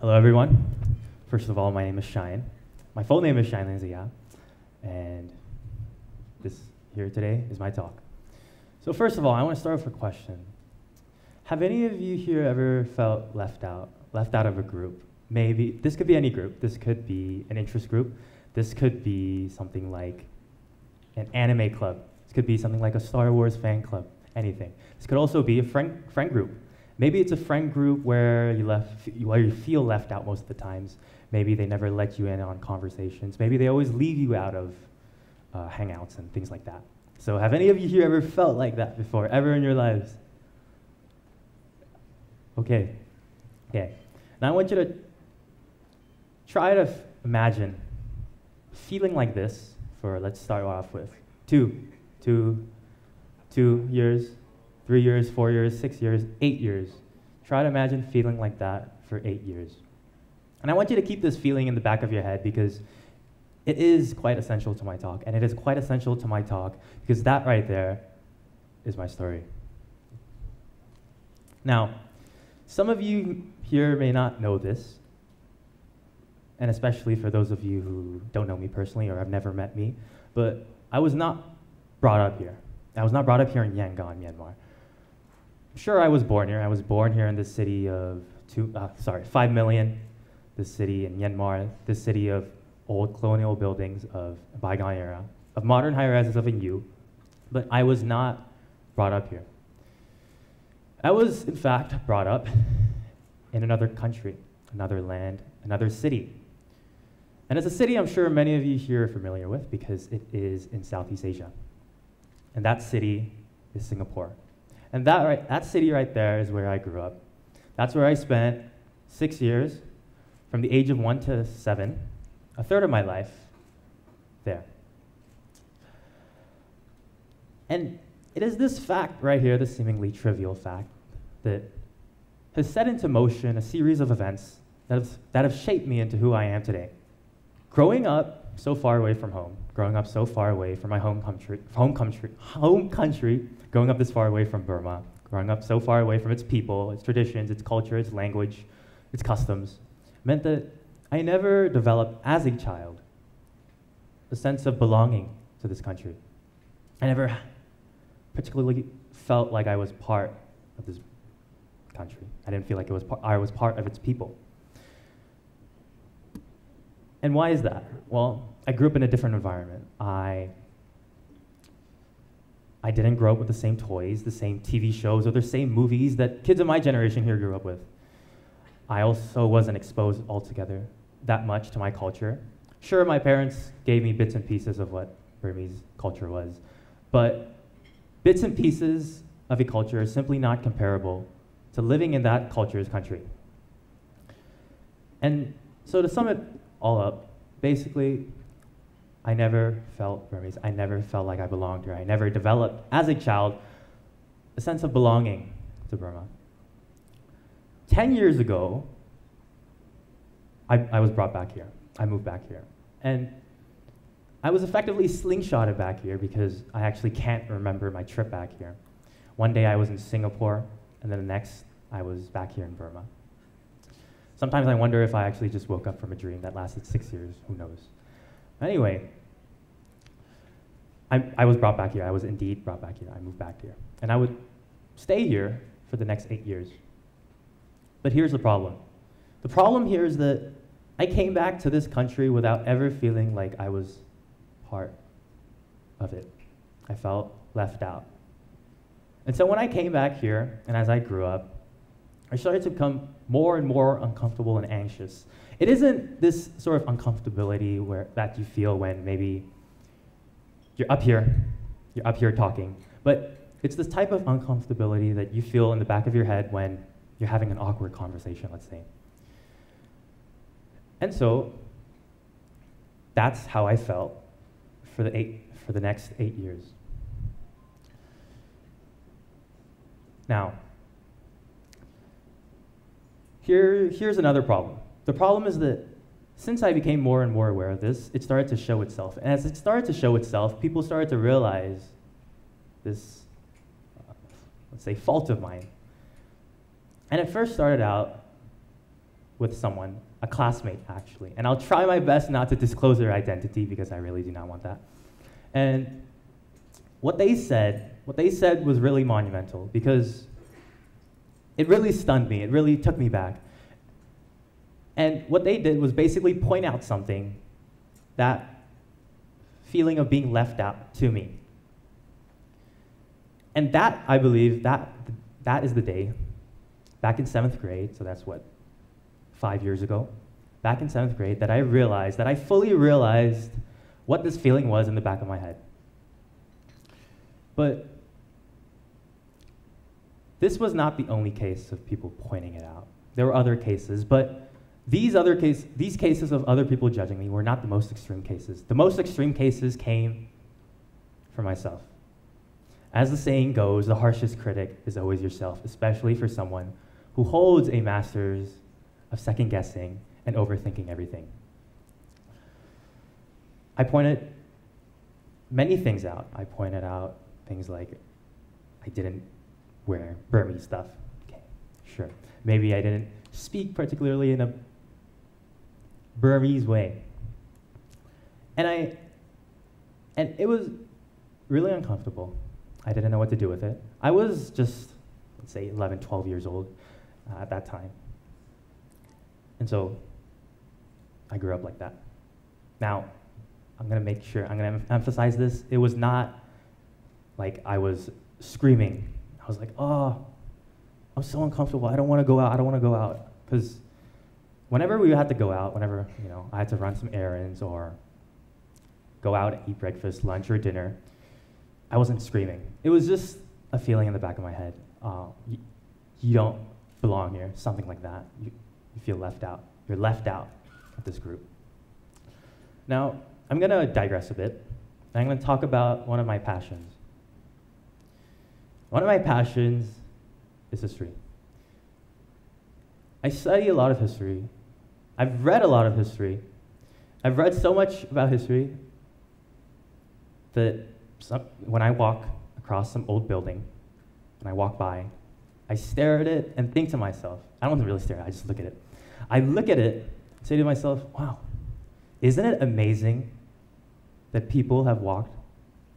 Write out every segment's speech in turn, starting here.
Hello, everyone. First of all, my name is Shine. My full name is Shine Linzia, and this here today is my talk. So first of all, I want to start with a question. Have any of you here ever felt left out of a group? Maybe, this could be any group. This could be an interest group. This could be something like an anime club. This could be something like a Star Wars fan club, anything. This could also be a friend group. Maybe it's a friend group where you feel left out most of the times. Maybe they never let you in on conversations. Maybe they always leave you out of hangouts and things like that. So have any of you here ever felt like that before, ever in your lives? Okay. Now I want you to try to imagine feeling like this for, let's start off with 2 years, 3 years, 4 years, 6 years, 8 years. Try to imagine feeling like that for 8 years. And I want you to keep this feeling in the back of your head because it is quite essential to my talk. And it is quite essential to my talk because that right there is my story. Now, some of you here may not know this, and especially for those of you who don't know me personally or have never met me, but I was not brought up here. I was not brought up here in Yangon, Myanmar. Sure, I was born here. I was born here in the city of 5 million, this city in Myanmar, this city of old colonial buildings of bygone era, of modern high-rises of Inyu, but I was not brought up here. I was, in fact, brought up in another country, another land, another city. And it's a city I'm sure many of you here are familiar with because it is in Southeast Asia. And that city is Singapore. And that city right there is where I grew up. That's where I spent 6 years, from the age of 1 to 7, a third of my life there. And it is this fact right here, this seemingly trivial fact, that has set into motion a series of events that have shaped me into who I am today. Growing up so far away from home, growing up so far away from my home country, growing up this far away from Burma, growing up so far away from its people, its traditions, its culture, its language, its customs, meant that I never developed as a child a sense of belonging to this country. I never particularly felt like I was part of this country. I didn't feel like I was part of its people. And why is that? Well, I grew up in a different environment. I didn't grow up with the same toys, the same TV shows, or the same movies that kids of my generation here grew up with. I also wasn't exposed altogether that much to my culture. Sure, my parents gave me bits and pieces of what Burmese culture was, but bits and pieces of a culture are simply not comparable to living in that culture's country. And so to sum it all up, basically, I never felt Burmese. I never felt like I belonged here. I never developed, as a child, a sense of belonging to Burma. 10 years ago, I was brought back here. I moved back here. And I was effectively slingshotted back here because I actually can't remember my trip back here. One day I was in Singapore, and then the next I was back here in Burma. Sometimes I wonder if I actually just woke up from a dream that lasted 6 years, who knows. Anyway, I was brought back here. I was indeed brought back here. I moved back here. And I would stay here for the next 8 years. But here's the problem. The problem here is that I came back to this country without ever feeling like I was part of it. I felt left out. And so when I came back here, and as I grew up, I started to become more and more uncomfortable and anxious. It isn't this sort of uncomfortability that you feel when maybe you're up here talking, but it's this type of uncomfortability that you feel in the back of your head when you're having an awkward conversation, let's say. And so that's how I felt for the next 8 years. Now, here's another problem. The problem is that since I became more and more aware of this, it started to show itself. And as it started to show itself, people started to realize this, let's say, fault of mine. And it first started out with someone, a classmate actually, and I'll try my best not to disclose their identity because I really do not want that. And what they said was really monumental because it really stunned me. It really took me back. And what they did was basically point out something, that feeling of being left out to me. And that, I believe, that is the day, back in 7th grade, so that's what, 5 years ago, back in 7th grade, that I fully realized what this feeling was in the back of my head. But this was not the only case of people pointing it out. There were other cases, but these cases of other people judging me were not the most extreme cases. The most extreme cases came from myself. As the saying goes, the harshest critic is always yourself, especially for someone who holds a master's of second-guessing and overthinking everything. I pointed many things out. I pointed out things like I didn't wear Burmese stuff. Okay, sure. Maybe I didn't speak particularly in a Burmese way. And it was really uncomfortable. I didn't know what to do with it. I was just, let's say, 11, 12 years old at that time. And so I grew up like that. Now, I'm going to emphasize this. It was not like I was screaming. I was like, oh, I'm so uncomfortable. I don't want to go out. I don't want to go out. Because whenever we had to go out, whenever I had to run some errands or go out and eat breakfast, lunch, or dinner, I wasn't screaming. It was just a feeling in the back of my head. You don't belong here, something like that. You feel left out. You're left out of this group. Now, I'm going to digress a bit. I'm going to talk about one of my passions. One of my passions is history. I study a lot of history. I've read a lot of history. I've read so much about history that when I walk across some old building, and I walk by, I stare at it and think to myself, I don't really stare at it, I just look at it. I look at it and say to myself, wow, isn't it amazing that people have walked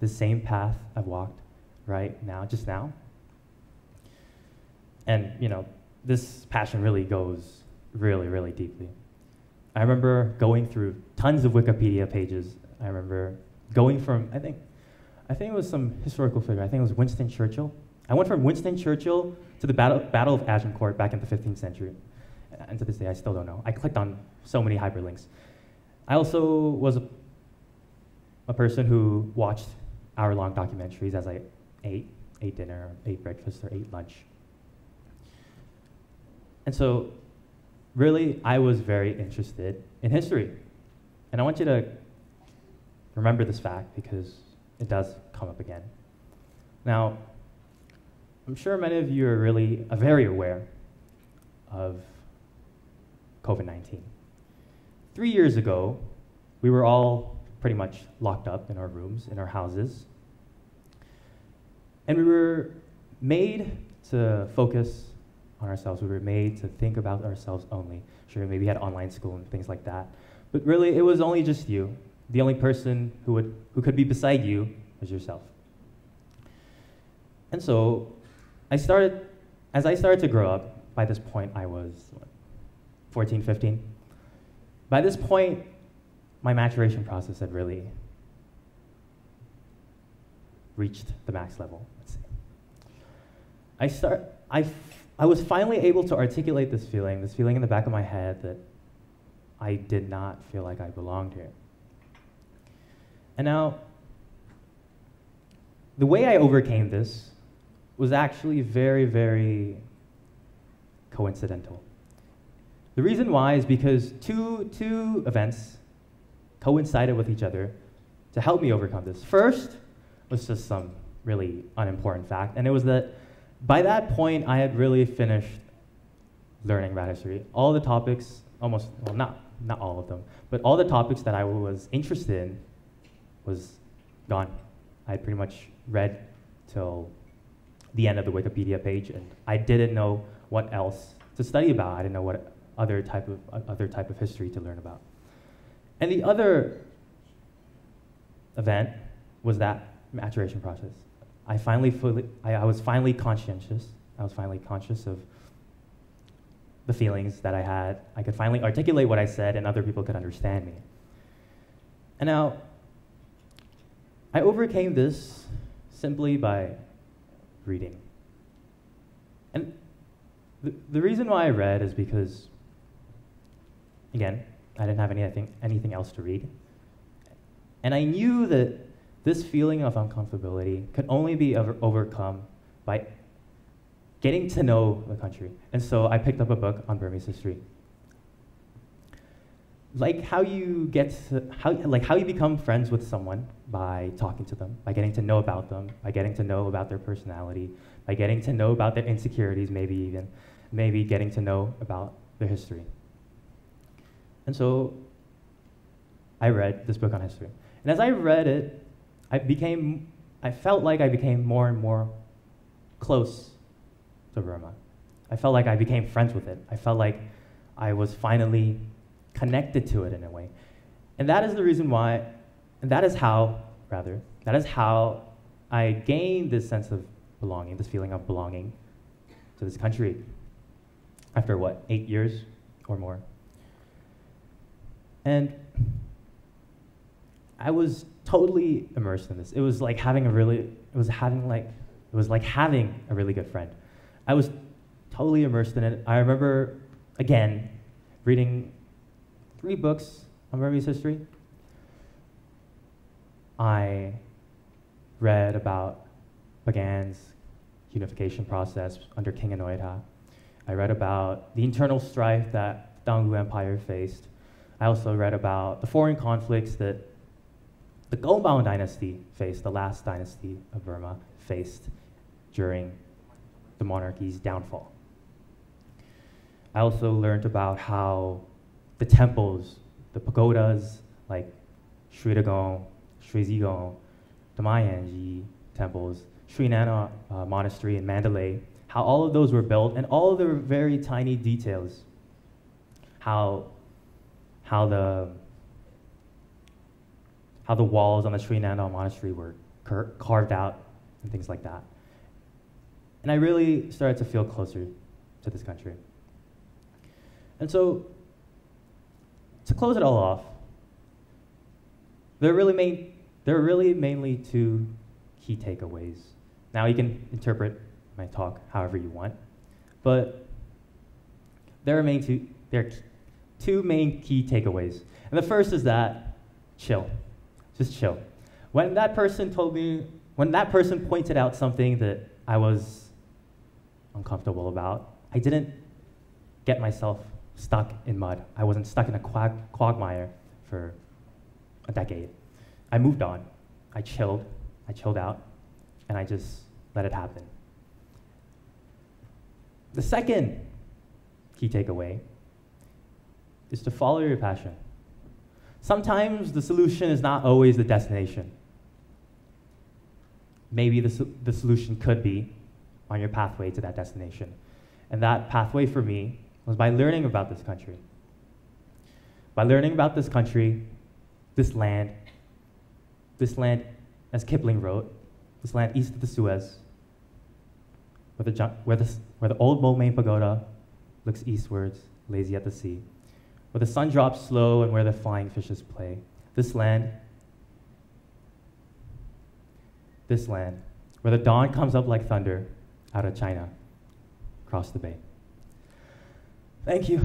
the same path I've walked right now, just now? And, this passion really goes really, really deeply. I remember going through tons of Wikipedia pages. I remember going from, I think it was some historical figure. I think it was Winston Churchill. I went from Winston Churchill to the Battle of Agincourt back in the 15th century. And to this day, I still don't know. I clicked on so many hyperlinks. I also was a person who watched hour-long documentaries as I ate dinner, ate breakfast, or ate lunch. And so, really, I was very interested in history. And I want you to remember this fact because it does come up again. Now, I'm sure many of you are very aware of COVID-19. 3 years ago, we were all pretty much locked up in our rooms, in our houses. And we were made to focus on ourselves. We were made to think about ourselves only. Sure, maybe we had online school and things like that. But really, it was only just you. The only person who could be beside you was yourself. And so, as I started to grow up, by this point I was 14, 15. By this point, my maturation process had really reached the max level, let's say. I was finally able to articulate this feeling in the back of my head that I did not feel like I belonged here. And now, the way I overcame this was actually very, very coincidental. The reason why is because two events coincided with each other to help me overcome this. Not just some really unimportant fact, and it was that by that point I had really finished learning about history. All the topics, not all of them, but all the topics that I was interested in was gone. I had pretty much read till the end of the Wikipedia page, and I didn't know what else to study about. I didn't know other type of history to learn about. And the other event was that maturation process. I was finally conscientious. I was finally conscious of the feelings that I had. I could finally articulate what I said, and other people could understand me. And now, I overcame this simply by reading. And the reason why I read is because, again, I didn't have anything else to read. And I knew that this feeling of uncomfortability could only be overcome by getting to know the country. And so I picked up a book on Burmese history. Like how you become friends with someone by talking to them, by getting to know about them, by getting to know about their personality, by getting to know about their insecurities, maybe getting to know about their history. And so I read this book on history. And as I read it, I felt like I became more and more close to Burma. I felt like I became friends with it. I felt like I was finally connected to it in a way. And that is the reason why, and that is how I gained this sense of belonging, this feeling of belonging to this country after 8 years or more. And I was totally immersed in this. It was like having a really good friend. I was totally immersed in it. I remember, again, reading 3 books on Burmese history. I read about Bagan's unification process under King Anoyata. I read about the internal strife that the Daanggu Empire faced. I also read about the foreign conflicts that the Gombaon dynasty faced, the last dynasty of Burma faced during the monarchy's downfall. I also learned about how the temples, the pagodas like Sri Dagong, Sri Zigong, the Mayanji temples, Sri Nana Monastery in Mandalay, how all of those were built, and all of the very tiny details, how the walls on the Sri Nana Monastery were carved out and things like that. And I really started to feel closer to this country. And so, to close it all off, there are really mainly 2 key takeaways. Now you can interpret my talk however you want, but there are 2 main key takeaways. And the first is that chill. Just chill. When that person pointed out something that I was uncomfortable about, I didn't get myself stuck in mud. I wasn't stuck in a quagmire for a decade. I moved on. I chilled out, and I just let it happen. The second key takeaway is to follow your passion. Sometimes the solution is not always the destination. Maybe the solution could be on your pathway to that destination. And that pathway for me was by learning about this country. By learning about this country, this land, as Kipling wrote, this land east of the Suez, where the old Moulmein Pagoda looks eastwards, lazy at the sea, where the sun drops slow and where the flying fishes play. This land, where the dawn comes up like thunder out of China, across the bay. Thank you.